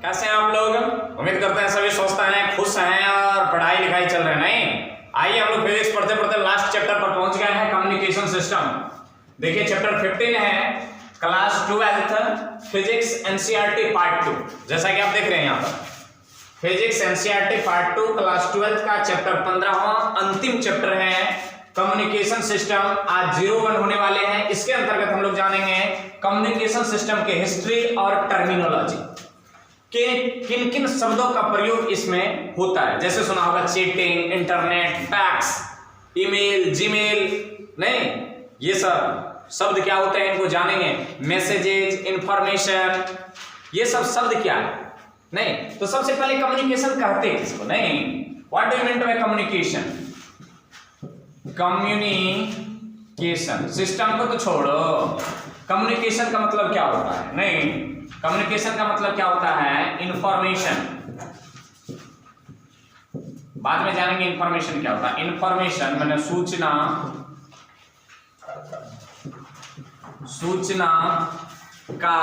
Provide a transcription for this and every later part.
कैसे हैं आप लोग? उम्मीद करते हैं सभी स्वस्थ हैं, खुश हैं और पढ़ाई लिखाई चल रही है। नहीं, आइए हम लोग फिजिक्स पढ़ते पढ़ते लास्ट चैप्टर पर पहुंच गए हैं, कम्युनिकेशन सिस्टम। देखिए चैप्टर 15 है, क्लास 12 फिजिक्स एनसीईआरटी पार्ट 2। जैसा कि आप देख रहे हैं यहाँ पर फिजिक्स एनसीईआरटी पार्ट 2 क्लास 12 का चैप्टर 15वां अंतिम चैप्टर है कम्युनिकेशन सिस्टम। आज 01 होने वाले हैं। इसके अंतर्गत हम लोग जानेंगे कम्युनिकेशन सिस्टम के हिस्ट्री और टर्मिनोलॉजी के किन किन शब्दों का प्रयोग इसमें होता है। जैसे सुना होगा chatting, internet, fax, email, Gmail. नहीं, ये सब शब्द क्या होते हैं इनको जानेंगे। मैसेजेस, इंफॉर्मेशन, ये सब शब्द क्या है। नहीं, तो सबसे पहले कम्युनिकेशन कहते हैं किसको? नहीं, what do you mean by communication? Communication system को तो छोड़ो, कम्युनिकेशन का मतलब क्या होता है? नहीं, कम्युनिकेशन का मतलब क्या होता है? इंफॉर्मेशन। बाद में जानेंगे इंफॉर्मेशन क्या होता है। इंफॉर्मेशन माने सूचना, सूचना का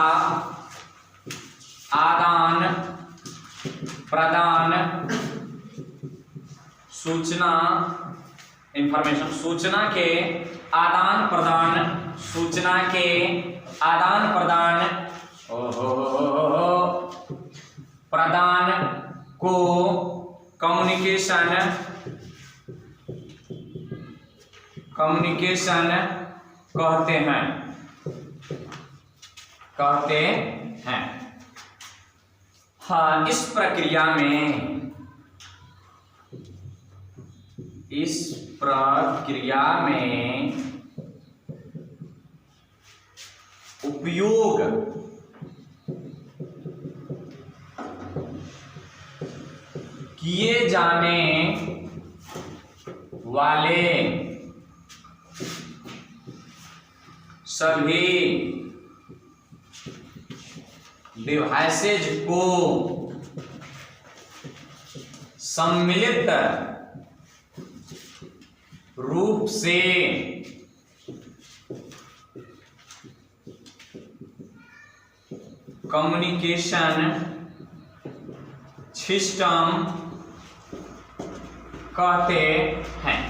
आदान प्रदान, सूचना इंफॉर्मेशन, सूचना के आदान प्रदान, सूचना के आदान प्रदान प्रदान को कम्युनिकेशन कहते हैं। हाँ, इस प्रक्रिया में उपयोग किए जाने वाले सभी डिवाइसेज को सम्मिलित रूप से कम्युनिकेशन सिस्टम कहते हैं।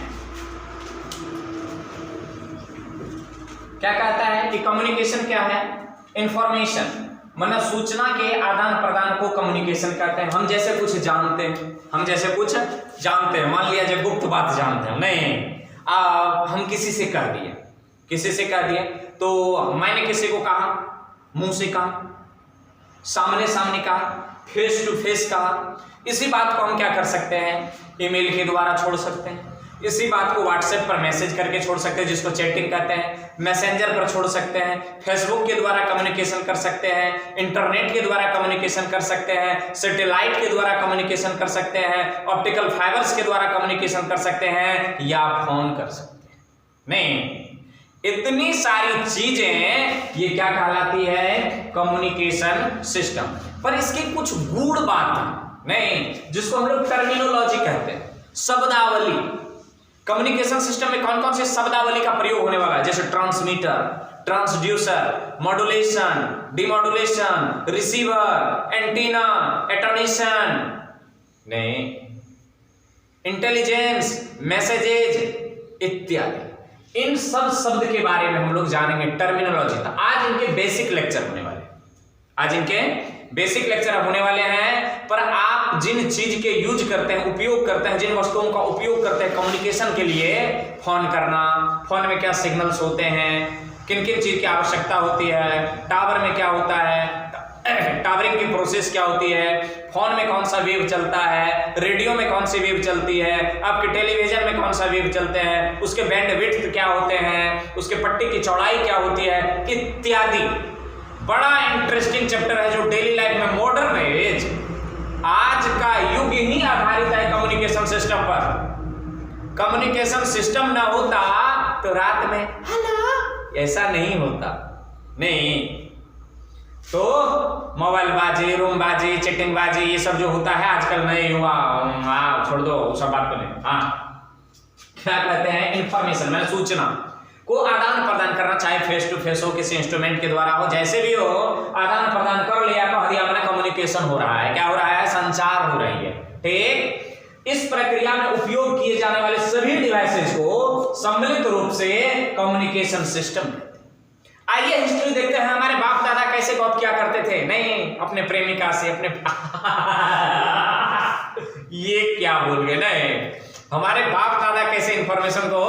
क्या कहता है कि कम्युनिकेशन क्या है? इंफॉर्मेशन मतलब सूचना के आदान प्रदान को कम्युनिकेशन कहते हैं। हम जैसे कुछ जानते हैं, मान लिया जब गुप्त बात जानते हैं, नहीं हम किसी से कह दिए, तो मैंने किसी को कहा, मुंह से कहा, सामने कहा, फेस टू फेस कहा। इसी बात को हम क्या कर सकते हैं? ईमेल के द्वारा छोड़ सकते हैं। इसी बात को व्हाट्सएप पर मैसेज करके छोड़ सकते हैं, जिसको चैटिंग कहते हैं। मैसेंजर पर छोड़ सकते हैं, फेसबुक के द्वारा कम्युनिकेशन कर सकते हैं, इंटरनेट के द्वारा कम्युनिकेशन कर सकते हैं, सैटेलाइट के द्वारा कम्युनिकेशन कर सकते हैं, ऑप्टिकल फाइबर्स के द्वारा कम्युनिकेशन कर सकते हैं, या फोन कर सकते हैं। नहीं, इतनी सारी चीजें ये क्या कहलाती है? Communication system. पर इसकी कुछ गूढ़ बात नहीं, जिसको हम लोग टर्मिनोलॉजी कहते हैं, शब्दावली। कम्युनिकेशन सिस्टम में कौन कौन से शब्दावली का प्रयोग होने वाला है? जैसे transmitter, transducer, modulation, demodulation, receiver, antenna, attenuation, नहीं, इंटेलिजेंस, मैसेजेज इत्यादि। इन सब शब्द के बारे में हम लोग जानेंगे, टर्मिनोलॉजी। तो आज इनके बेसिक लेक्चर होने वाले हैं। पर आप जिन चीज के यूज करते हैं, उपयोग करते हैं, जिन वस्तुओं का उपयोग करते हैं कम्युनिकेशन के लिए, फोन करना, फोन में क्या सिग्नल्स होते हैं, किन किन चीज की आवश्यकता होती है, टावर में क्या होता है, टावरिंग की प्रोसेस क्या होती है, फोन में कौन सा वेव चलता है, रेडियो में कौन सी वेव चलती है, आपके टेलीविजन में कौन सा वेव चलते हैं, उसके बैंड विड्थ क्या होते हैं, उसके पट्टी की चौड़ाई क्या होती है, इत्यादि। बड़ा इंटरेस्टिंग चैप्टर है जो डेली लाइफ में, मॉडर्न एज, आज का युग ही आधारित है कम्युनिकेशन सिस्टम पर। कम्युनिकेशन सिस्टम ना होता तो रात में हेलो ऐसा नहीं होता। नहीं, तो मोबाइल बाजी, रूम बाजी, चैटिंग बाजी, ये सब जो होता है आजकल नहीं हुआ। हाँ, छोड़ दो वो सब बात को नहीं। हाँ, क्या कहते हैं? इंफॉर्मेशन मैंने सूचना को आदान प्रदान करना, चाहे फेस टू फेस इंटरफेस हो, किसी इंस्ट्रूमेंट के द्वारा हो, जैसे भी हो, आदान प्रदान कर लिया, कह दिया मैंने, कम्युनिकेशन हो रहा है। क्या हो रहा है? संचार हो रही है। ठीक, इस प्रक्रिया में उपयोग किए जाने वाले सभी डिवाइसेज को सम्मिलित रूप से कम्युनिकेशन सिस्टम। आइए हिस्ट्री देखते हैं, हमारे बाप दादा कैसे बात क्या करते थे। नहीं, अपने प्रेमिका से, अपने ये क्या बोल गए? नहीं, हमारे बाप दादा कैसे इंफॉर्मेशन को,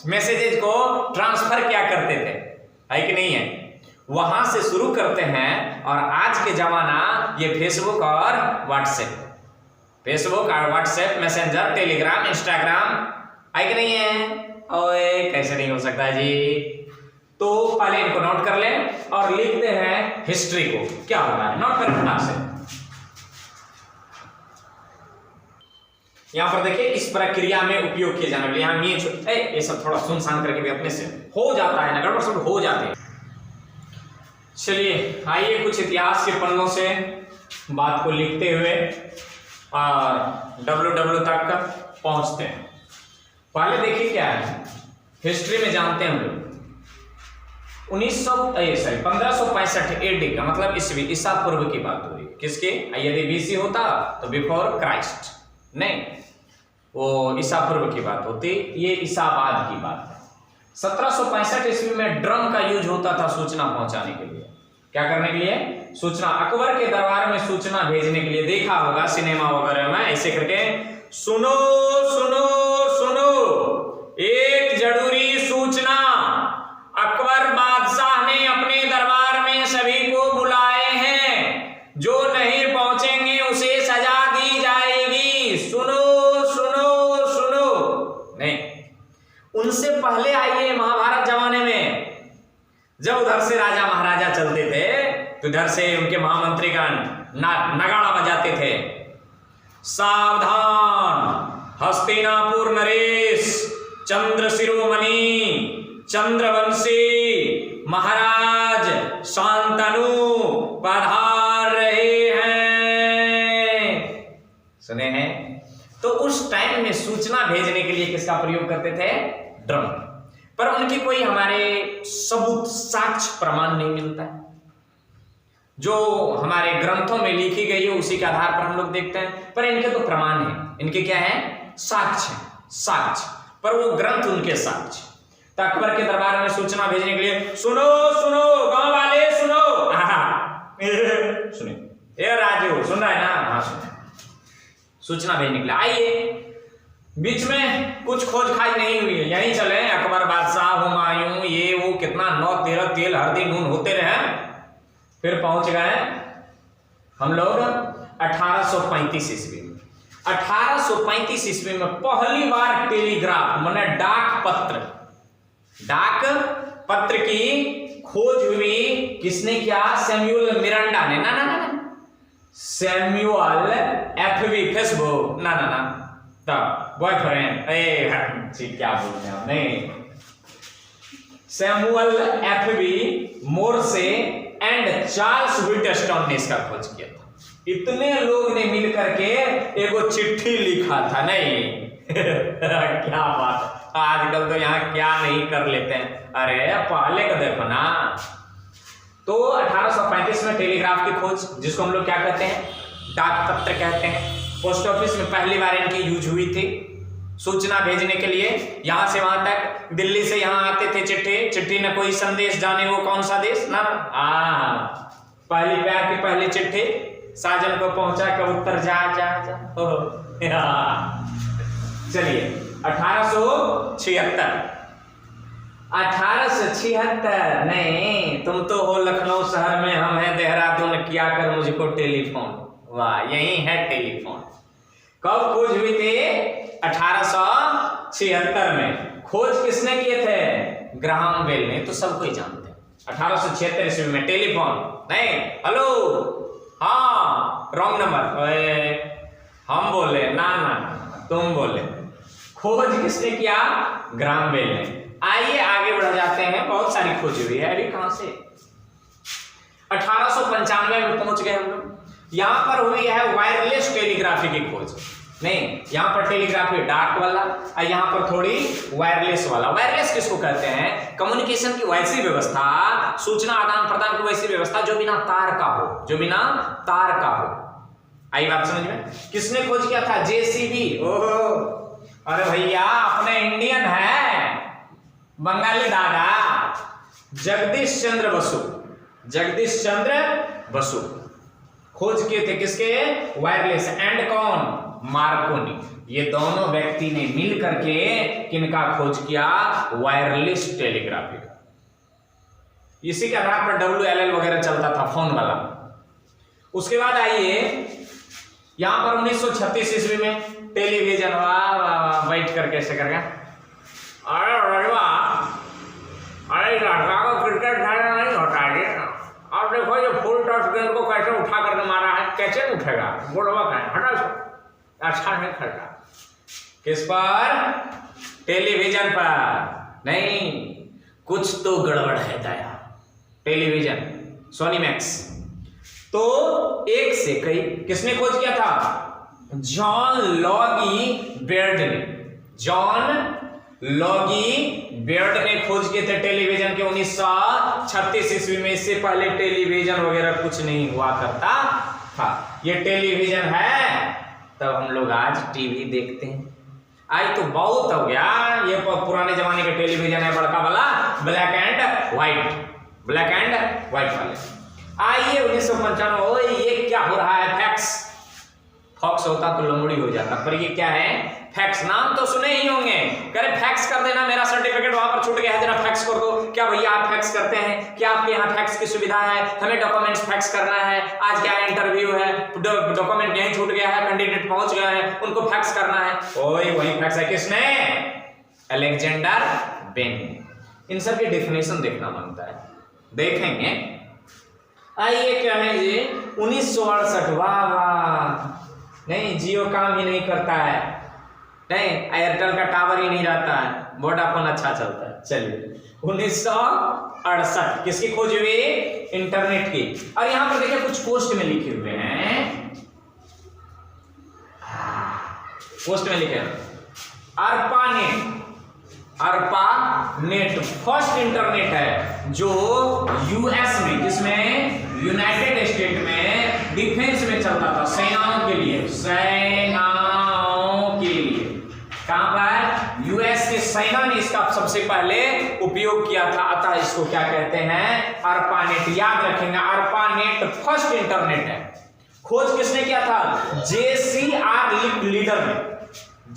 मैसेजेस को ट्रांसफर क्या करते थे, है कि नहीं है? वहां से शुरू करते हैं। और आज के जमाना ये फेसबुक और व्हाट्सएप, फेसबुक और व्हाट्सएप, मैसेंजर, टेलीग्राम, इंस्टाग्राम, है कि नहीं है? ओए कैसे नहीं हो सकता जी? तो पहले इनको नोट कर लें और लिखते हैं हिस्ट्री को, क्या हो रहा है, नोट करें फटाक से। यहां पर देखिए, इस प्रक्रिया में उपयोग किए जाने वाले, यहां ये सब थोड़ा सुनसान करके भी अपने से हो जाता है ना, गड़बड़ सब हो जाते हैं। चलिए आइए कुछ इतिहास के पन्नों से बात को लिखते हुए और डब्ल्यू तक पहुंचते हैं। पहले देखिए क्या है हिस्ट्री में, जानते हैं हम लोग 1565 एडी का मतलब ईस्वी, ईसा पूर्व की बात हो रही है। किसकी? यदि बीसी होता तो बिफोर क्राइस्ट, नहीं, वो ईसा पूर्व की बात होती, ये ईसा बाद की बात है। 1765 ईस्वी में ड्रम का यूज होता था सूचना पहुंचाने के लिए। क्या करने के लिए? सूचना, अकबर के दरबार में सूचना भेजने के लिए। देखा होगा सिनेमा वगैरह में ऐसे करके, सुनो सुनो सुनो, एक जरूरी सूचना, अकबर बादशाह ने अपने दरबार में सभी को बुलाए हैं, जो नहीं पहुंचेंगे उसे सजा दी जाएगी, सुनो सुनो सुनो। नहीं, उनसे पहले आइए महाभारत जमाने में, जब उधर से राजा महाराजा चलते थे तो इधर से उनके महामंत्रीगण नगाड़ा बजाते थे, सावधान हस्तिनापुर नरेश चंद्र शिरोमणि चंद्रवंशी महाराज शांतनु पधार रहे हैं, सुने हैं? तो उस टाइम में सूचना भेजने के लिए किसका प्रयोग करते थे? ड्रम। पर उनकी कोई हमारे सबूत, साक्ष्य, प्रमाण नहीं मिलता है। जो हमारे ग्रंथों में लिखी गई है उसी के आधार पर हम लोग देखते हैं, पर इनके तो प्रमाण है, इनके क्या है? साक्ष्य, साक्ष्य, पर वो ग्रंथ उनके साक्ष्य। तो अकबर के दरबार में सूचना भेजने के लिए, सुनो सुनो गांव वाले सुनो, सुनिए, ए राजू सुन रहा है ना? हाँ सुन, सूचना भेजने के लिए आइए। बीच में कुछ खोज खाज नहीं हुई है, यहीं चले अकबर बादशाह, हुमायूं, ये वो, कितना 9 13 तेल हल्दी नून होते रहे, फिर पहुंच गए हम लोग 1835 ईस्वी में। 1835 ईस्वी में पहली बार टेलीग्राफ माने डाक पत्र की खोज हुई। किसने किया? सैमुअल मिरांडा ने, ना सैमुअल एफबी फेसबुक, ना बॉयफ्रेंड, क्या बोलते हैं, नहीं, Samuel FB Morse and Charles व्हिटस्टोन ने इसका खोज किया था। इतने लोग ने मिल करके एगो चिट्ठी लिखा था, नहीं क्या बात, आजकल तो यहाँ क्या नहीं कर लेते हैं, अरे पहले का देखो ना। तो 1835 में टेलीग्राफ की खोज, जिसको हम लोग क्या कहते हैं? डाक पत्र कहते हैं। पोस्ट ऑफिस में पहली बार इनकी यूज हुई थी सूचना भेजने के लिए, यहां से वहां तक, दिल्ली से यहां आते थे चिट्ठी न कोई संदेश जाने वो कौन सा देश ना, पहली प्यार की पहली चिट्ठी साजन को पहुंचा, कबूतर जा जा जा। चलिए 1876 नहीं, तुम तो हो लखनऊ शहर में, हम हैं देहरादून, किया कर मुझको टेलीफोन। वाह, यही है टेलीफोन। कब खोज हुई थी? 1876 में। खोज किसने किए थे? ग्राहम बेल ने, तो सब कोई जानते हैं। 1876 ईस्वी में टेलीफोन, नहीं, हेलो, हाँ, रॉन्ग नंबर, हम बोले ना, तुम बोले। खोज किसने किया? ग्राहम बेल ने। आइए आगे बढ़ जाते हैं, बहुत सारी खोज हुई है। अभी कहां से? 1895 में पहुंच गए हम लोग। यहां पर हुई है वायरलेस टेलीग्राफी की खोज। नहीं, यहाँ पर टेलीग्राफी डार्क वाला और यहाँ पर थोड़ी वायरलेस वाला। वायरलेस किसको कहते हैं? कम्युनिकेशन की वैसी व्यवस्था, सूचना आदान प्रदान की वैसी व्यवस्था जो बिना तार का हो, जो बिना तार का हो। आई बात समझ में? किसने खोज किया था? जेसीबी। ओहो, अरे भैया अपने इंडियन है, बंगाली दादा, जगदीश चंद्र बसु। जगदीश चंद्र बसु खोज किए थे किसके? वायरलेस। एंड कौन? मार्कोनी। ये दोनों व्यक्ति ने मिल करके किनका खोज किया? वायरलेस टेलीग्राफी का। इसी के आधार पर WLL वगैरह चलता था, फोन वाला। उसके बाद आइए यहां पर 1936 ईस्वी में टेलीविजन। वाह, बैठ करके ऐसे करके, अरे वाह, अरे लड़का को क्रिकेट खेलना नहीं होता है। अब देखो ये फुल टॉस गेंद को कैसे उठा करके मारा है, कैसे उठेगा? बोलवा का हटा, अच्छा नहीं खेलता। किस पर? टेलीविजन पर। नहीं, कुछ तो गड़बड़ है दया। Television, Sony Max. तो एक से कई किसने खोज किया था? जॉन लॉगी बेयर्ड ने। जॉन लॉगी बेयर्ड ने खोज किए थे टेलीविजन के 1936 ईस्वी में। इससे पहले टेलीविजन वगैरह कुछ नहीं हुआ करता था। ये टेलीविजन है, तब हम लोग आज टीवी देखते हैं। आज तो बहुत हो गया, ये पुराने जमाने के टेलीविजन है, बड़का वाला, black and white, black and white वाले। आइए 1995, ये क्या हो रहा है? फैक्स। फॉक्स होता तो लंबड़ी हो जाता, पर ये क्या है? फैक्स। नाम तो सुने ही होंगे, करे फैक्स कर देना, मेरा सर्टिफिकेट वहां पर छूट गया है, जरा फैक्स कर दो। क्या भैया आप फैक्स करते हैं? क्या आपके यहाँ फैक्स की सुविधा है? हमें डॉक्यूमेंट्स फैक्स करना है, आज क्या इंटरव्यू है, डॉक्यूमेंट यहीं छूट गया है, कैंडिडेट पहुंच गया है, उनको फैक्स करना है। ओए वही फैक्स है। किसने? Alexander Ben. इन सब की डेफिनेशन देखना मांगता है, देखेंगे। आइए क्या है ये 1968। वाह वाह, नहीं जियो काम ही नहीं करता है, नहीं एयरटेल का टावर ही नहीं रहता है, वोडाफोन अच्छा चलता है। चलिए 1968 किसकी खोज हुई? इंटरनेट की। और यहां पर देखिए कुछ पोस्ट में लिखे हुए हैं, पोस्ट में लिखे ARPANET फर्स्ट इंटरनेट है जो यूएस में, जिसमें यूनाइटेड स्टेट में डिफेंस में चलता था, सेनाओं के लिए, सेनाओं के लिए। कहां पर? यूएस की सेना ने इसका सबसे पहले उपयोग किया था, अतः इसको क्या कहते हैं? ARPANET। याद रखेंगे, ARPANET फर्स्ट इंटरनेट है। खोज किसने किया था? JCR लिकलीडर ने।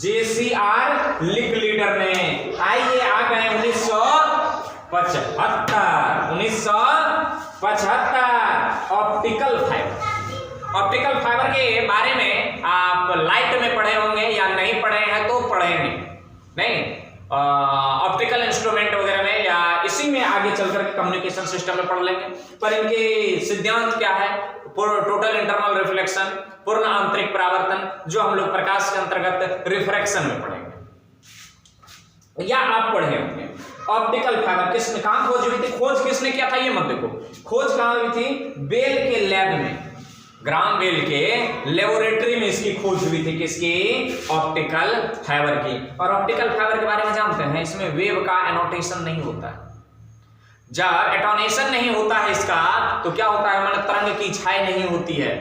JCR लिकलीडर ने। आइए आ गए 1975। Optical fibre. ऑप्टिकल फाइबर के बारे में आप लाइट में पढ़े होंगे या नहीं पढ़े हैं तो पढ़ेंगे, नहीं ऑप्टिकल इंस्ट्रूमेंट वगैरह में, या इसी में आगे चलकर कम्युनिकेशन सिस्टम में पढ़ लेंगे। पर इनके सिद्धांत क्या है? टोटल इंटरनल रिफ्लेक्शन, पूर्ण आंतरिक परावर्तन, जो हम लोग प्रकाश के अंतर्गत रिफ्रैक्शन में पढ़ेंगे या आप पढ़े होंगे। ऑप्टिकल फाइबर किसने, कहां खोज हुई थी? खोज किसने किया था ये मत देखो, खोज कहां हुई थी? बेल के लैब में, ग्राम बेल के लेबोरेटरी में इसकी खोज हुई थी। किसकी? ऑप्टिकल फाइबर की। और ऑप्टिकल फाइबर के बारे में जानते हैं, इसमें वेव का एनोटेशन नहीं होता है। जब एटोनेशन नहीं होता है इसका, तो क्या होता है? माने तरंग की छाई नहीं होती है,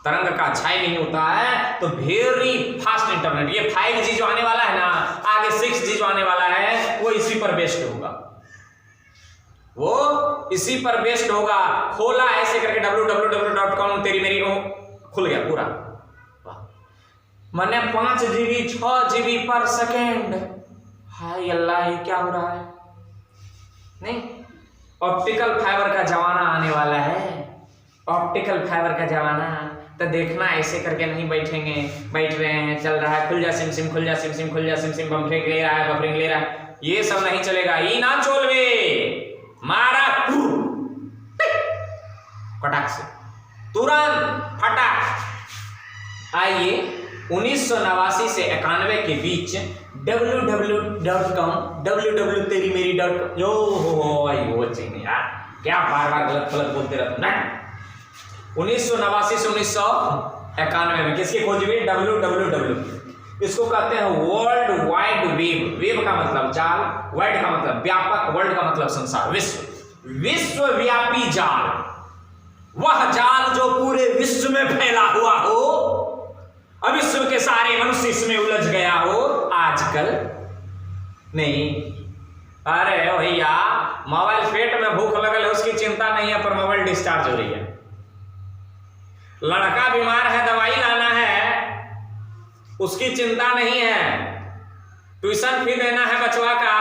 तरंग का छाई नहीं होता है, तो वेरी फास्ट इंटरनेट। ये 5G जो आने वाला है ना, आगे 6G जो आने वाला है, वो इसी पर बेस्ड होगा, वो इसी पर बेस्ड होगा। खोला ऐसे करके www.com, तेरी मेरी खुल गया पूरा। मैंने 5GB 6GB पर सेकेंड। हाय अल्लाह, ये क्या हो रहा है? नहीं, ऑप्टिकल फाइबर का जमाना आने वाला है, ऑप्टिकल फाइबर का जमाना। तो देखना ऐसे करके नहीं बैठेंगे, बैठ रहे हैं, चल रहा है, खुल जा सिम सिम, खुल जा सिम सिम, खुल जा सिम सिम, बम फेंक ले रहा है, बफरिंग ले रहा है, ये सब नहीं चलेगा। ई ना चोलवे मारा कटाक से तुरंत फटाक। आइए 1989 से 91 के बीच www.com जो हो चाहिए यार, क्या बार बार गलत गलत बोलते रहते हैं। 1989 से 19 91 में किसकी खोज हुई? WWW। इसको कहते हैं वर्ल्ड वाइड वेब। वेब का मतलब जाल, वाइड का मतलब व्यापक, वर्ल्ड का मतलब संसार, विश्व, विश्वव्यापी जाल। वह जाल जो पूरे विश्व में फैला हुआ हो, अब विश्व के सारे मनुष्य इसमें उलझ गया हो आजकल। नहीं, अरे भैया मोबाइल पेट में भूख लगल है उसकी चिंता नहीं है, पर मोबाइल डिस्चार्ज हो रही है। लड़का बीमार है दवाई लाना है उसकी चिंता नहीं है, ट्यूशन फी देना है बचवा का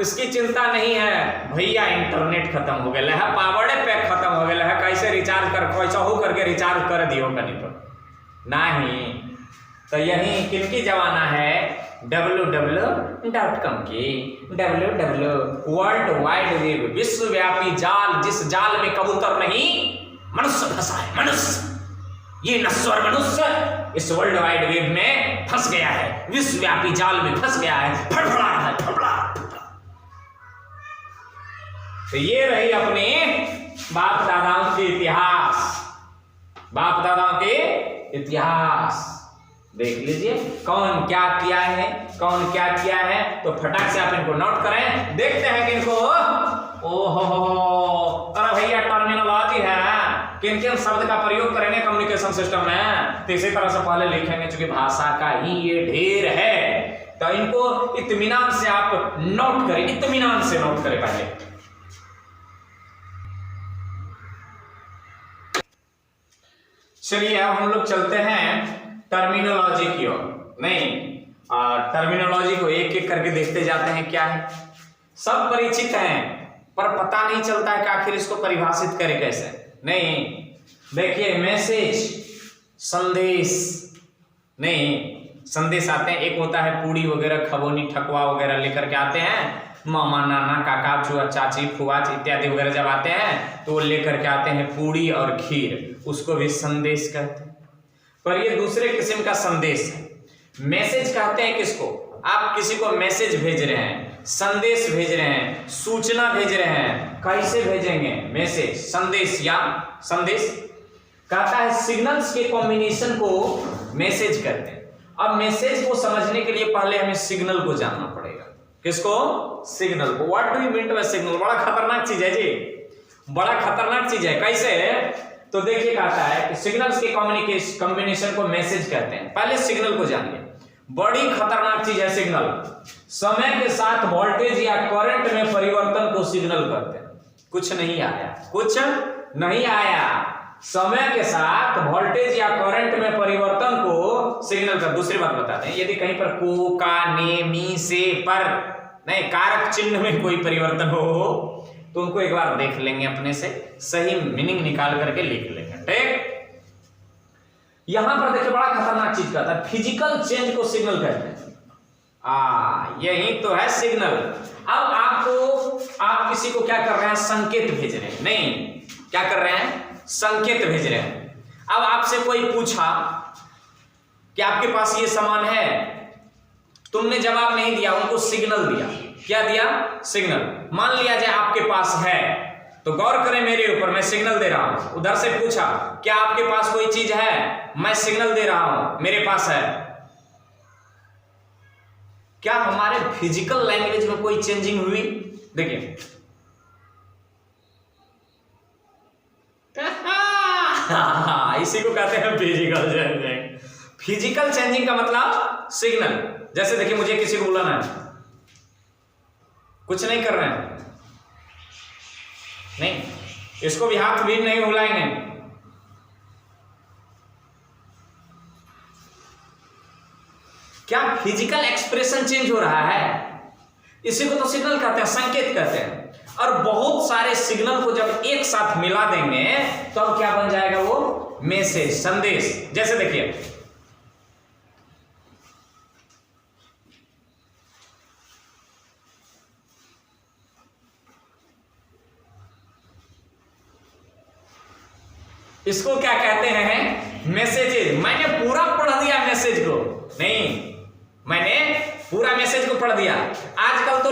इसकी चिंता नहीं है। भैया इंटरनेट खत्म हो गया है, पावर पैक खत्म हो गया है, कैसे रिचार्ज कर, कैसा हो करके रिचार्ज कर दियो कहीं पर नहीं। तो यही किनकी जमाना है? www.com की। www वर्ल्ड वाइड वेब, विश्वव्यापी जाल, जिस जाल में कबूतर नहीं मनुष्य फंसा है। मनुष्य, ये नश्वर मनुष्य इस वर्ल्ड वाइड वेब में फंस गया है, विश्वव्यापी जाल में फंस गया है, फड़फड़ा रहा है, फड़फड़ा। तो ये रही अपने बाप दादाओं के इतिहास, बाप दादाओं के इतिहास। देख लीजिए कौन क्या किया है, कौन क्या किया है, तो फटाक से आप इनको नोट करें। देखते हैं कि इनको ओहो, अरे भैया टर्मिनोलॉजी है, किन किन शब्द का प्रयोग करेंगे कम्युनिकेशन सिस्टम में, तो इसी तरह से पहले लिखेंगे, चूंकि भाषा का ही ये ढेर है। तो इनको इत्मीनान से आप नोट करें, इत्मीनान से नोट करें पहले। चलिए अब हम लोग चलते हैं टर्मिनोलॉजी की ओर। नहीं, टर्मिनोलॉजी को एक एक करके देखते जाते हैं क्या है। सब परिचित हैं पर पता नहीं चलता है कि आखिर इसको परिभाषित करें कैसे। नहीं, देखिए मैसेज, संदेश। नहीं, संदेश आते हैं, एक होता है पूड़ी वगैरह, खबोनी, ठकुआ वगैरह लेकर के आते हैं, मामा, नाना, काका, चुआ, चाची, फुआ इत्यादि वगैरह जब आते हैं तो वो लेकर के आते हैं पूड़ी और खीर, उसको भी संदेश कहते हैं। पर ये दूसरे किस्म का संदेश है। मैसेज कहते हैं किसको? आप किसी को मैसेज भेज रहे हैं, संदेश भेज रहे हैं, सूचना भेज रहे हैं, कैसे भेजेंगे? मैसेज, संदेश या संदेश कहता है सिग्नल्स के कॉम्बिनेशन को मैसेज कहते हैं। अब मैसेज को समझने के लिए पहले हमें सिग्नल को जानना पड़ेगा। किसको? सिग्नल को। What do you mean buy signal? बड़ा खतरनाक चीज है जी, बड़ा खतरनाक चीज है। कैसे? तो देखिए कहता है कि सिग्नल्स के कॉम्बिनेशन को मैसेज कहते हैं। पहले सिग्नल को जानिए, बड़ी खतरनाक चीज है सिग्नल। समय के साथ वोल्टेज या करंट में परिवर्तन को सिग्नल कहते हैं। कुछ नहीं आया, कुछ नहीं आया, समय के साथ वोल्टेज या करंट में परिवर्तन को सिग्नल का। दूसरी बात बताते हैं, यदि कहीं पर को, का, ने, मी, से, पर नहीं कारक चिन्ह में कोई परिवर्तन हो तो उनको एक बार देख लेंगे, अपने से सही मीनिंग निकाल करके लिख लेंगे। ठीक, यहां पर देखिए बड़ा खतरनाक चीज कहता है, फिजिकल चेंज को सिग्नल कहते हैं। यही तो है सिग्नल। अब आप किसी को क्या कर रहे हैं? संकेत भेज रहे हैं। नहीं, क्या कर रहे हैं? संकेत भेज रहे हैं। अब आपसे कोई पूछा कि आपके पास ये सामान है, तुमने जवाब नहीं दिया, उनको सिग्नल दिया। क्या दिया? सिग्नल। मान लिया जाए आपके पास है, तो गौर करें मेरे ऊपर, मैं सिग्नल दे रहा हूं। उधर से पूछा क्या आपके पास कोई चीज है, मैं सिग्नल दे रहा हूं मेरे पास है। क्या हमारे फिजिकल लैंग्वेज में कोई चेंजिंग हुई? देखिए इसी को कहते हैं फिजिकल चेंजिंग। फिजिकल चेंजिंग का मतलब सिग्नल। जैसे देखिए मुझे किसी को बुलाना है, कुछ नहीं कर रहे हैं, नहीं, इसको भी हाथ भी नहीं हिलाएंगे, क्या फिजिकल एक्सप्रेशन चेंज हो रहा है? इसी को तो सिग्नल कहते हैं, संकेत कहते हैं। और बहुत सारे सिग्नल को जब एक साथ मिला देंगे तो अब क्या बन जाएगा? वो मैसेज, संदेश। जैसे देखिए इसको क्या कहते हैं? मैसेजेस। मैंने पूरा पढ़ दिया मैसेज को, नहीं, मैंने पूरा मैसेज को पढ़ दिया। आजकल तो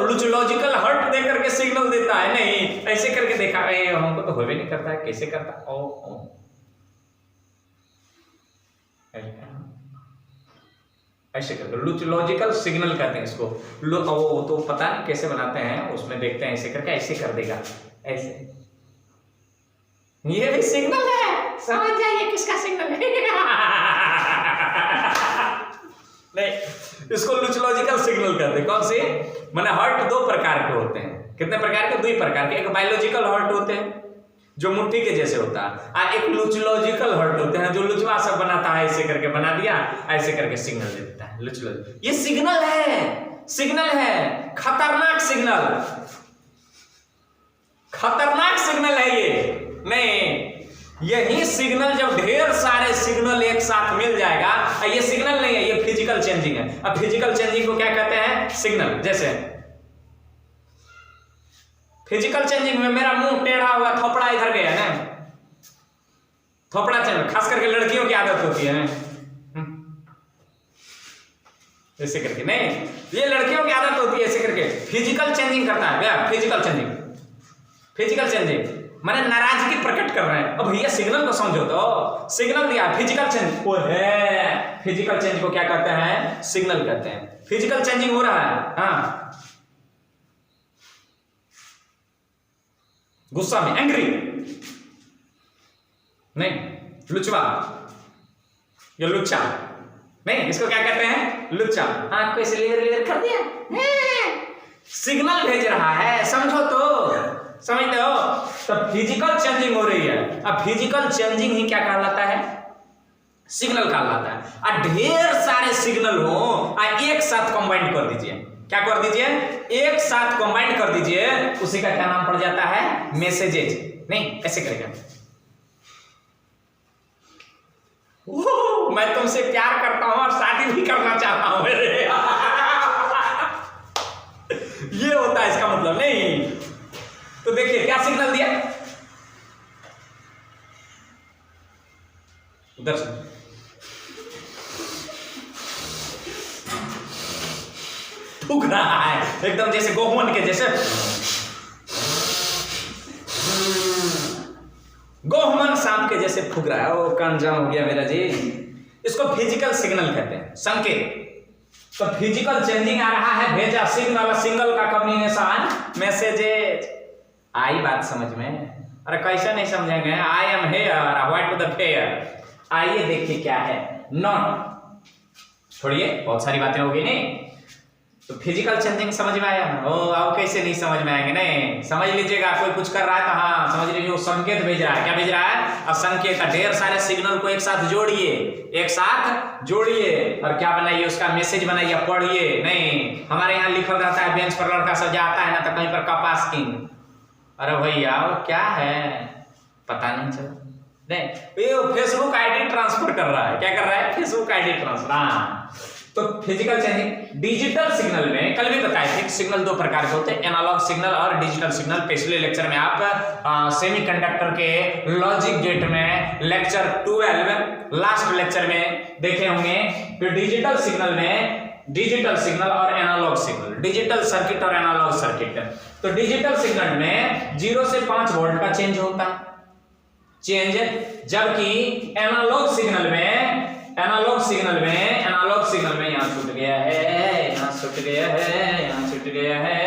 लुचोलॉजिकल हर्ट दे करके सिग्नल देता है, नहीं ऐसे करके देखा, हमको तो होवे नहीं करता है, कैसे करता? ऐसे करके लॉजिकल सिग्नल कहते हैं इसको। वो तो पता नहीं कैसे बनाते हैं, उसमें देखते हैं ऐसे करके ऐसे कर देगा ऐसे, ये भी सिग्नल है, समझ जाइए किसका सिग्नल है। नहीं, इसको लॉजिकल सिग्नल कहते हैं। कौन से? माने हर्ट दो प्रकार के होते हैं। कितने प्रकार के? दो ही प्रकार के। एक बायोलॉजिकल हर्ट होते हैं जो मुट्ठी के जैसे होता है, और एक लॉजिकल हर्ट होते हैं जो लुचवा सब बनाता है, ऐसे करके बना दिया, ऐसे करके सिग्नल दे देता है। लॉजिकल ये सिग्नल है, सिग्नल है, खतरनाक सिग्नल, खतरनाक सिग्नल है ये। नहीं, यही सिग्नल जब ढेर सारे सिग्नल एक साथ मिल जाएगा, ये सिग्नल नहीं है, ये फिजिकल चेंजिंग है। अब फिजिकल चेंजिंग को क्या कहते हैं? सिग्नल। जैसे फिजिकल चेंजिंग में मेरा मुंह टेढ़ा हुआ, थोपड़ा इधर गया ना, थोपड़ा चेंज, खास करके लड़कियों की आदत होती है ऐसे करके। नहीं, ये लड़कियों की आदत होती है ऐसे करके। फिजिकल चेंजिंग करता है क्या? फिजिकल चेंजिंग, फिजिकल चेंजिंग माने नाराजगी प्रकट कर रहे हैं। अब भैया सिग्नल को समझो, तो सिग्नल दिया, फिजिकल चेंज वो है। फिजिकल चेंज को क्या कहते हैं? सिग्नल कहते हैं। फिजिकल चेंजिंग हो रहा है, हाँ, गुस्सा में, एंग्री, नहीं, लुचवा, ये लुच्चा, नहीं, इसको क्या कहते हैं? लुच्चा। आंख को ऐसे लेयर कर दिया, सिग्नल भेज रहा है, समझो तो, समझते हो? तो फिजिकल चेंजिंग हो रही है। अब फिजिकल चेंजिंग ही क्या कहलाता है? सिग्नल कहलाता है। और ढेर सारे सिग्नल हो, एक साथ कंबाइन कर दीजिए। क्या कर दीजिए? एक साथ कंबाइन कर दीजिए, उसी का क्या नाम पड़ जाता है? मैसेजेज। नहीं, ऐसे करेगा, मैं तुमसे प्यार करता हूं और शादी भी करना चाहता हूं, ये होता है इसका मतलब। नहीं, तो देखिए क्या सिग्नल दिया उधर से, फूक रहा है एकदम जैसे गोहुमन के जैसे, गोहुमन सांप के जैसे फूक रहा है। ओ कान जाम हो गया मेरा जी। इसको फिजिकल सिग्नल कहते हैं, संकेत। तो फिजिकल चेंजिंग आ रहा है, भेजा सिग्नल, सिंगल का कम्युनिकेशन, मैसेजेज। आई बात समझ में? अरे कैसे नहीं समझेंगे? I am here, what to the fair. आइए देखिए क्या है, नॉट, छोड़िए बहुत सारी बातें होगी। नहीं तो फिजिकल चेंजिंग समझ में आया ना? ओ अब कैसे नहीं समझ में आएंगे? नहीं, समझ लीजिएगा। कोई कुछ कर रहा है तो हाँ समझ लीजिए, वो संकेत भेज रहा है। क्या भेज रहा है? अब संकेत, ढेर सारे सिग्नल को एक साथ जोड़िए, एक साथ जोड़िए, और क्या बनाइए? उसका मैसेज बनाइए, पढ़िए। नहीं, हमारे यहाँ लिखल रहता है, बेंच पर लड़का सब जाता है ना, तो कहीं पर कपास किंग। अरे भैया वो क्या है पता नहीं चला। नहीं, ये फेसबुक आईडी ट्रांसफर कर रहा है। क्या कर रहा है? Facebook ID transfer. हाँ, तो फिजिकल चेंजिंग। डिजिटल सिग्नल में कल भी बताए थे, सिग्नल दो प्रकार के होते हैं, एनालॉग सिग्नल और डिजिटल सिग्नल। पिछले लेक्चर में आप सेमीकंडक्टर के लॉजिक गेट में लेक्चर 12 लास्ट लेक्चर में देखे होंगे। तो डिजिटल सिग्नल में डिजिटल सिग्नल और एनालॉग सिग्नल, डिजिटल सर्किट और एनालॉग सर्किट। तो डिजिटल सिग्नल में 0 से 5 वोल्ट का चेंज होता है, चेंज, जबकि एनालॉग सिग्नल में यहां छूट गया है, यहां छूट गया है, यहां छूट गया है।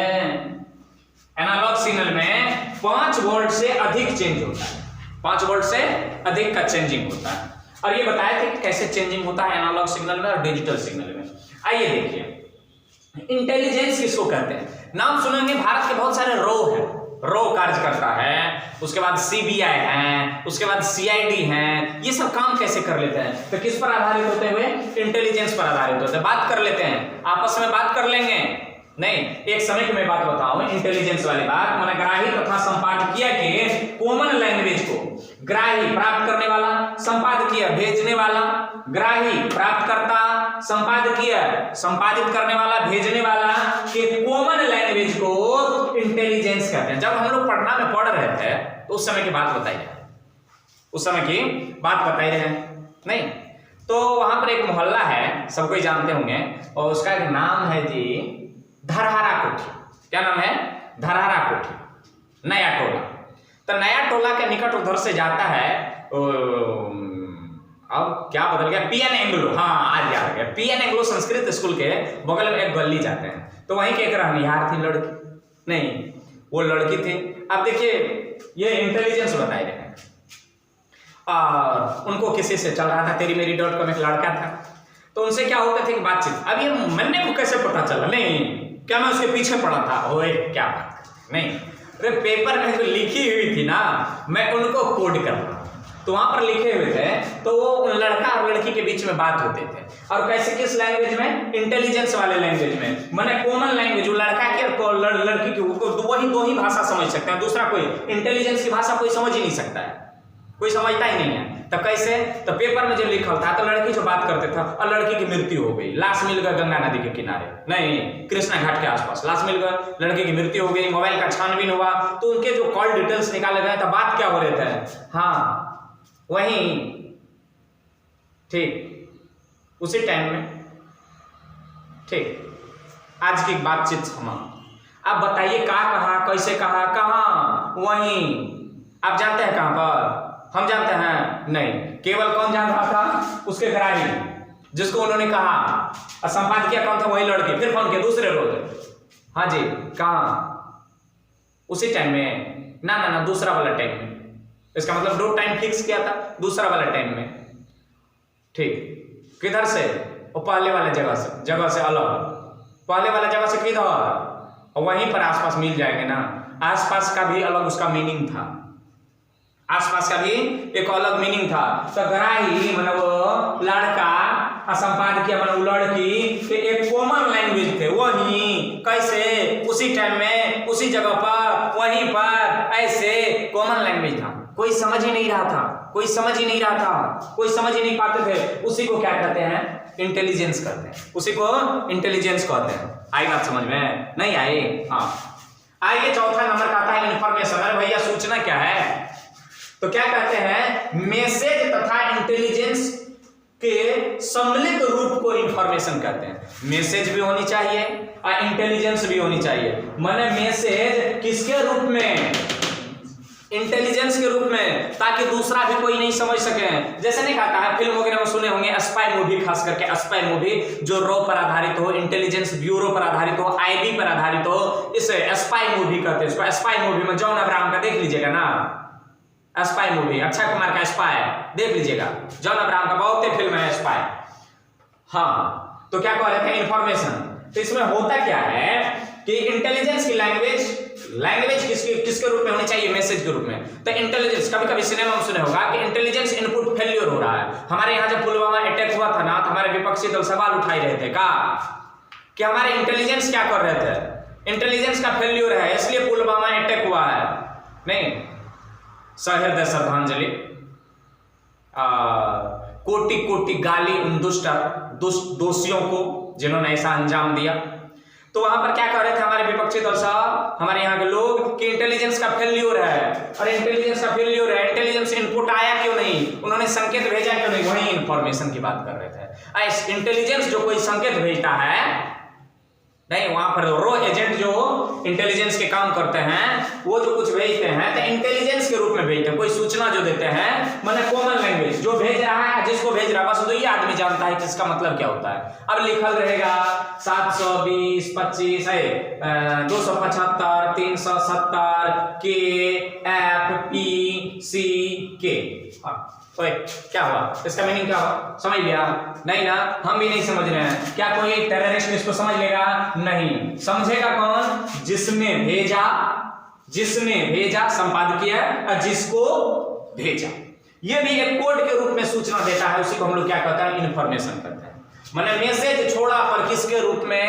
एनालॉग सिग्नल में 5 वोल्ट से अधिक चेंज होता है, 5 वोल्ट से अधिक का चेंजिंग होता है। और ये बताया थे कैसे चेंजिंग होता है एनालॉग सिग्नल में और डिजिटल सिग्नल में। आइए देखिए, इंटेलिजेंस किसको कहते हैं? नाम सुनेंगे, भारत के बहुत सारे रो हैं, रो कार्य करता है, उसके बाद सीबीआई है, उसके बाद सीआईडी है। ये सब काम कैसे कर लेते हैं? तो किस पर आधारित होते हुए? इंटेलिजेंस पर आधारित होते हैं। बात कर लेते हैं, आपस में बात कर लेंगे। नहीं, एक समय की मैं बात बताऊं, इंटेलिजेंस वाली बात। मैंने ग्राही तथा संपादकीय के कॉमन लैंग्वेज को, ग्राही प्राप्त करने वाला, संपादकीय भेजने वाला, ग्राही प्राप्तकर्ता, संपादकीय संपादित करने वाला, भेजने वाला के कॉमन लैंग्वेज को इंटेलिजेंस कहते हैं। जब हम लोग पटना में पढ़ रहे थे तो उस समय की बात बताइए, उस समय की बात बताई रहे। नहीं तो वहां पर एक मोहल्ला है, सब कोई जानते होंगे, और उसका एक नाम है जी धरहरा कोठी। क्या नाम है? धरहरा कोठी, नया टोला। तो नया टोला के निकट उधर से जाता है अब क्या बदल गया, पीएन एंग्लो, हाँ आज याद आ गया, पीएन एंग्लो संस्कृत स्कूल के बगल में एक गली जाते हैं, तो वहीं के एक रहनिहार थी लड़की, नहीं वो लड़की थी। अब देखिए ये इंटेलिजेंस बताए गए हैं, और उनको किसी से चल रहा था तेरी मेरी .com, एक लड़का था, तो उनसे क्या होता था कि बातचीत। अब ये मन्ने को कैसे पता चला, नहीं क्या मैं उसके पीछे पड़ा था, ओए क्या बात करते, नहीं अरे पेपर में जो लिखी हुई थी ना मैं उनको कोड कर रहा, तो वहां पर लिखे हुए थे, तो वो लड़का और लड़की के बीच में बात होते थे, और कैसे किस लैंग्वेज में, इंटेलिजेंस वाले लैंग्वेज में, माने कॉमन लैंग्वेज, वो लड़का के और लड़की की वही दो ही भाषा समझ सकते हैं, दूसरा कोई इंटेलिजेंस की भाषा कोई समझ ही नहीं सकता है, कोई समझता ही नहीं है। तो कैसे, तो पेपर में जो लिखा था, तो लड़की जो बात करते था और लड़की की मृत्यु हो गई, लाश मिल गया गंगा नदी के किनारे, नहीं कृष्णा घाट के आसपास लाश मिल गया, लड़की की मृत्यु हो गई, मोबाइल का छानबीन हुआ, तो उनके जो कॉल डिटेल्स निकाले गए, तो बात क्या हो रहे थे, हाँ वहीं ठीक उसी टाइम में, ठीक आज की बातचीत समाप्त। आप बताइए कहाँ कहाँ, कैसे कहाँ, कहाँ, वहीं आप जानते हैं कहां पर, हम जानते हैं नहीं, केवल कौन जान रहा था, उसके ग्राही जिसको उन्होंने कहा, और संपादकीय कौन था, वही लड़के, फिर फोन किया दूसरे रोज, हाँ जी कहाँ, उसी टाइम में, ना ना ना दूसरा वाला टाइम में, इसका मतलब 2 टाइम फिक्स किया था, दूसरा वाला टाइम में, ठीक किधर से, वो पहले वाले जगह से अलग, पहले वाला जगह से किधर, और वहीं पर आसपास मिल जाएंगे ना, आसपास का भी अलग उसका मीनिंग था, आसपास का भी एक अलग मीनिंग था। तो ग्राही मतलब वो लड़का, संपादकीय मतलब वो लड़की के एक कॉमन लैंग्वेज थे, वहीं कैसे उसी टाइम में उसी जगह पर वहीं पर ऐसे कॉमन लैंग्वेज था, कोई समझ ही नहीं रहा था, कोई समझ ही नहीं रहा था, कोई समझ ही नहीं पाते थे, उसी को क्या कहते हैं, इंटेलिजेंस कहते हैं, उसी को इंटेलिजेंस कहते हैं। आई बात समझ में, नहीं आई, हाँ आइए चौथा नंबर का आता है इंफॉर्मेशन। अरे भैया सूचना क्या है, तो क्या कहते हैं, मैसेज तथा इंटेलिजेंस के सम्मिलित रूप को इंफॉर्मेशन कहते हैं। मैसेज भी होनी चाहिए और इंटेलिजेंस भी होनी चाहिए, माने मैसेज किसके रूप में, इंटेलिजेंस के रूप में, ताकि दूसरा भी कोई नहीं समझ सके। जैसे नहीं कहता है फिल्म वगैरह में सुने होंगे स्पाई मूवी, खास करके स्पाई मूवी जो रॉ पर आधारित हो, इंटेलिजेंस ब्यूरो पर आधारित हो, आईबी पर आधारित हो, इसे स्पाई मूवी कहते हैं। इसको स्पाई मूवी में जॉन अब्राहम का देख लीजिएगा ना, स्पाई मूवी, अक्षय कुमार का स्पाई देख लीजिएगा, जॉन अब्राहम का बहुत फिल्म है स्पाई। हाँ तो क्या कह रहे थे, इंफॉर्मेशन। तो इसमें होता क्या है कि इंटेलिजेंस की लैंग्वेज किसके रूप में होनी चाहिए, मैसेज के रूप में। तो इंटेलिजेंस, कभी कभी सिनेमा में सुने होगा कि इंटेलिजेंस इनपुट फेल्योर हो रहा है। हमारे यहाँ जब पुलवामा अटैक हुआ था ना, तो हमारे विपक्षी दल सवाल उठाई रहे थे कि हमारे इंटेलिजेंस क्या कर रहे थे, इंटेलिजेंस का फेल्योर है इसलिए पुलवामा अटैक हुआ है। नहीं, सहृदय श्रद्धांजलि, कोटि कोटि गाली उन दोषियों को जिन्होंने ऐसा अंजाम दिया। तो वहां पर क्या कह रहे थे हमारे विपक्षी दल साहब, हमारे यहाँ के लोग, कि इंटेलिजेंस का फेल्योर है, और इंटेलिजेंस का फेल्योर है, इंटेलिजेंस इनपुट आया क्यों नहीं, उन्होंने संकेत भेजा क्यों नहीं, वही इंफॉर्मेशन की बात कर रहे थे। इंटेलिजेंस जो कोई संकेत भेजता है, नहीं वहां पर रो एजेंट जो इंटेलिजेंस के काम करते हैं, वो जो कुछ भेजते हैं तो इंटेलिजेंस के रूप में भेजते हैं, कोई सूचना जो देते हैं, मतलब कॉमन लैंग्वेज, जो भेज रहा है जिसको भेज रहा है बस तो ये आदमी जानता है कि इसका मतलब क्या होता है। अब लिखल रहेगा 720 25 275 370 के एफ पी सी के। ओए क्या हुआ, इसका मीनिंग क्या हुआ, समझ लिया? नहीं ना, हम भी नहीं समझ रहे हैं। क्या कोई टेररिस्ट इसको समझ लेगा? नहीं। समझेगा कौन? जिसने भेजा संपादकीय, जिसको भेजा। ये भी एक कोड के रूप में सूचना देता है, उसी को हम लोग क्या कहते हैं, इन्फॉर्मेशन कहते हैं। मैंने मैसेज छोड़ा पर किसके रूप में,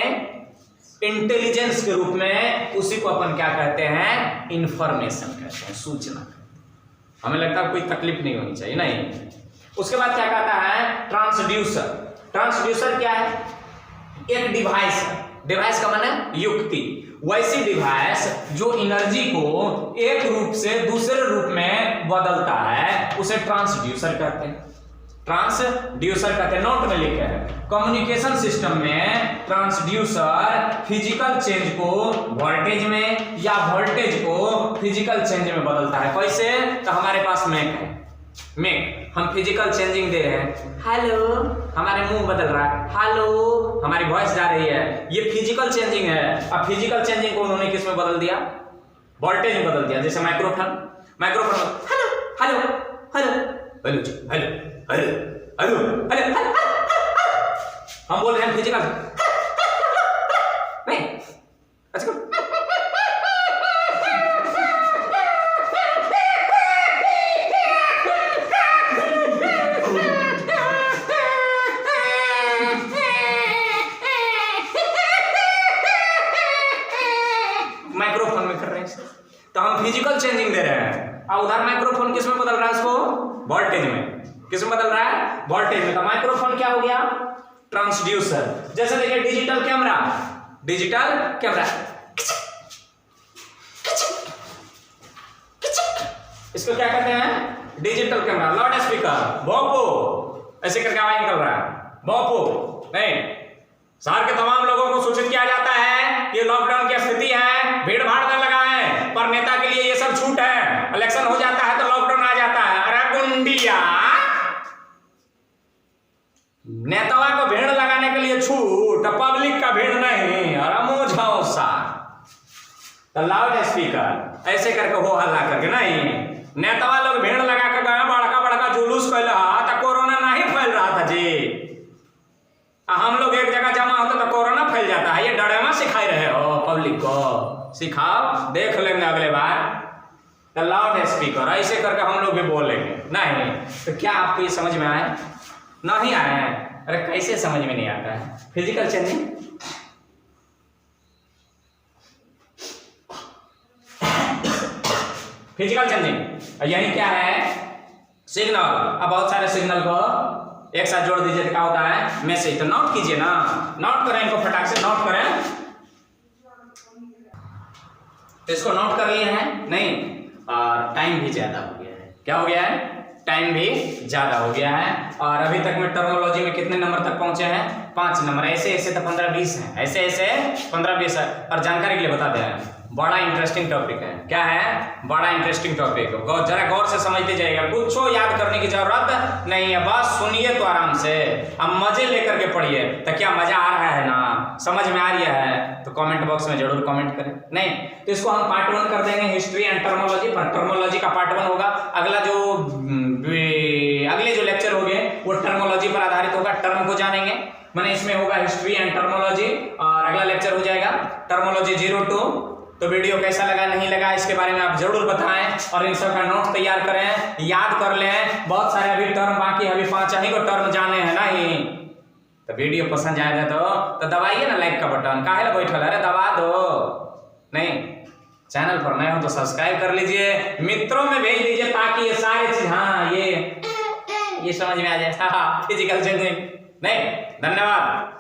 इंटेलिजेंस के रूप में, उसी को अपन क्या कहते हैं, इन्फॉर्मेशन कहते हैं, सूचना। हमें लगता है कोई तकलीफ नहीं होनी चाहिए, नहीं। उसके बाद क्या कहता है, ट्रांसड्यूसर। ट्रांसड्यूसर क्या है? एक डिवाइस है, डिवाइस का माने युक्ति, वैसी डिवाइस जो एनर्जी को एक रूप से दूसरे रूप में बदलता है, उसे ट्रांसड्यूसर कहते हैं। ट्रांसड्यूसर कहते हैं, नोट में लिखे हैं, कम्युनिकेशन सिस्टम में ट्रांसड्यूसर फिजिकल चेंज को वोल्टेज में या वोल्टेज को फिजिकल चेंज में बदलता है। कैसे? तो हमारे पास मैक है, मेक, हम फिजिकल चेंजिंग दे रहे हैं, हेलो, हमारे मुंह बदल रहा है, हेलो, हमारी वॉइस जा रही है, ये फिजिकल चेंजिंग है। अब फिजिकल चेंजिंग को उन्होंने किस में बदल दिया? वोल्टेज में बदल दिया। जैसे microphone, microphone hello hello hello hello hello hello hello hello, हम बोल रहे हैं फिजिकल नहीं। अच्छा माइक्रोफोन में कर रहे हैं, तो हम फिजिकल चेंजिंग दे रहे हैं। और उधर माइक्रोफोन किस में बदल रहा है? इसको वोल्टेज में। किस में बदल रहा है? वोल्टेज में। तो माइक्रोफोन क्या हो गया? ट्रांसड्यूसर। जैसे देखिए डिजिटल कैमरा, डिजिटल कैमरा, इसको क्या कहते हैं? Digital camera. लाउड स्पीकर, भोपो, ऐसे करके आवाज निकल रहा है, भोपो नहीं। शहर के तमाम लोगों को सूचित किया जाता है ये लॉकडाउन की स्थिति है, भीड़ भाड़ न लगाएं, पर नेता के लिए ये सब छूट है। इलेक्शन हो जाता है तो लॉकडाउन आ जाता है। अरे गुंडिया, नेतावा को भीड़ लगाने के लिए छूट, पब्लिक का भीड़ नहीं। अरे मुझाओ सा तो लाउड स्पीकर ऐसे करके हो हल्ला करके नहीं। नेतावा लोग भीड़ लगा के गए, बड़का बड़का जुलूस कैल तो कोरोना नहीं फैल रहा था जी। हम लोग एक जगह जमा होते तो कोरोना फैल जाता है। ये डरामा सिखाई रहे हो पब्लिक को, सिखाओ, देख लेंगे अगले बार। तो लाउड स्पीकर ऐसे करके हम लोग भी बोलेंगे नहीं। तो क्या आपको ये समझ में आए? नहीं आए? अरे कैसे समझ में नहीं आता है? फिजिकल चेंजिंग, फिजिकल चेंजिंग यही क्या है? सिग्नल। अब बहुत सारे सिग्नल को एक साथ जोड़ दीजिए, क्या होता है? मैसेज। तो नोट कीजिए ना, नोट करें इनको, फटाक से नोट करें। तो इसको नोट कर लिए हैं नहीं, और टाइम भी ज्यादा हो गया है। क्या हो गया है? टाइम भी ज्यादा हो गया है। और अभी तक में टर्मोलॉजी में कितने नंबर तक पहुंचे हैं? 5 नंबर। ऐसे ऐसे तो 15-20 हैं, ऐसे ऐसे 15-20 है। और जानकारी के लिए बता दें, बड़ा इंटरेस्टिंग टॉपिक है। क्या है? बड़ा इंटरेस्टिंग टॉपिक। जरा गौर से समझते जाइएगा, कुछ याद करने की जरूरत नहीं है, बस सुनिए तो आराम से, अब मजे लेकर के पढ़िए। तो क्या मजा आ रहा है ना? समझ में आ रहा है? तो कमेंट बॉक्स में जरूर कमेंट करें। नहीं तो इसको हम पार्ट 1 कर देंगे, हिस्ट्री एंड टर्मोलॉजी पर। टर्मोलॉजी का पार्ट 1 होगा। अगला जो अगले जो लेक्चर होंगे वो टर्मोलॉजी पर आधारित होगा, टर्म को जानेंगे। मैंने इसमें होगा हिस्ट्री एंड टर्मोलॉजी, और अगला लेक्चर हो जाएगा टर्मोलॉजी 02। तो वीडियो कैसा लगा नहीं लगा इसके बारे में आप जरूर बताएं, और इन सब का नोट तैयार करें, याद कर लें। बहुत सारे अभी टर्म बाकी है, अभी 5 ही को टर्म जाने हैं ना ही। तो वीडियो पसंद आएगा तो दबाइए ना लाइक का बटन, काहे ला बैठल? अरे दबा दो। नहीं चैनल पर नए हो तो सब्सक्राइब कर लीजिए, मित्रों में भेज दीजिए, ताकि ये सारे चीज, हाँ ये समझ में आ जाए। हाँ फिजिकल चेंजिंग नहीं। धन्यवाद।